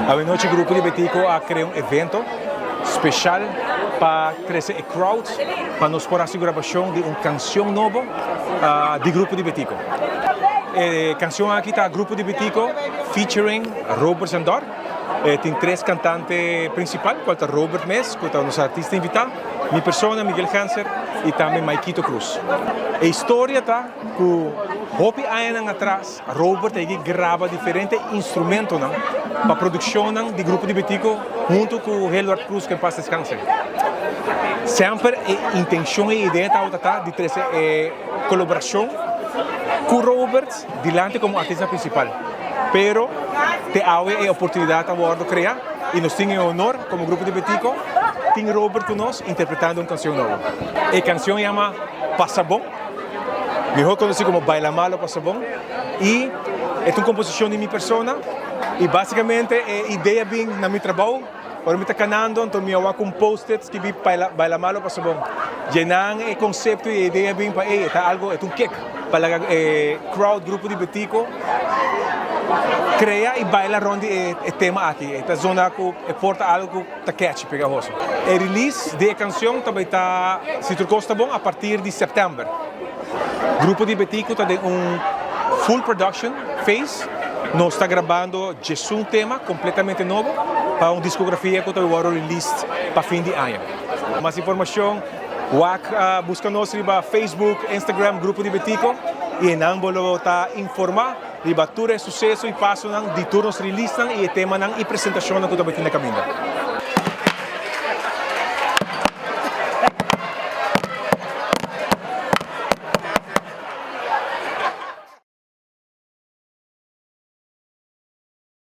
A noite, o grupo de Betico criou evento especial para trazer a crowd, para nos pôr a gravação de uma canção nova do grupo de Betico. A canção aqui está Grupo de Betico, featuring Robert Zandor. Tem três cantantes principais, que é Robert Mes, que é o nosso artista invitado, minha persona, Miguel Hanser, e também Maikito Cruz. A história está que Hopi anos atrás, Robert grava diferentes instrumentos para a produção do grupo de Betico, junto com o Eduardo Cruz, que passa descansa. Sempre a intenção e a ideia está de trazer colaboração com Robert diante como artista principal. Pero te há a oportunidade de criar e nós temos o honor como grupo de Betico tem Robert conosco interpretando uma canção nova. A canção se chama Passa Bom, mejor conhecido como Baila Malo Passa Bom, e é uma composição de minha persona e basicamente a ideia vem na meu trabalho. Quando eu estou cantando, então eu vou com post-its que Baila Malo Passa Bom. Llenan o conceito e a ideia vem para algo, é um kick para o crowd grupo de Betico crea e baila ronde o tema aqui. Esta zona que porta algo que catchy, pegajoso. O release da canção também está, se tudo está bom, a partir de setembro. O grupo de Betico está em full production phase. Nós está gravando um tema completamente novo para uma discografia que vai ser released para fim de ano. Mais informação, busca-nos no Facebook, Instagram, Grupo de Betico e em ambos está informar ribattura é sucesso e passo de turnos release e tema e apresentação que também tem na caminho.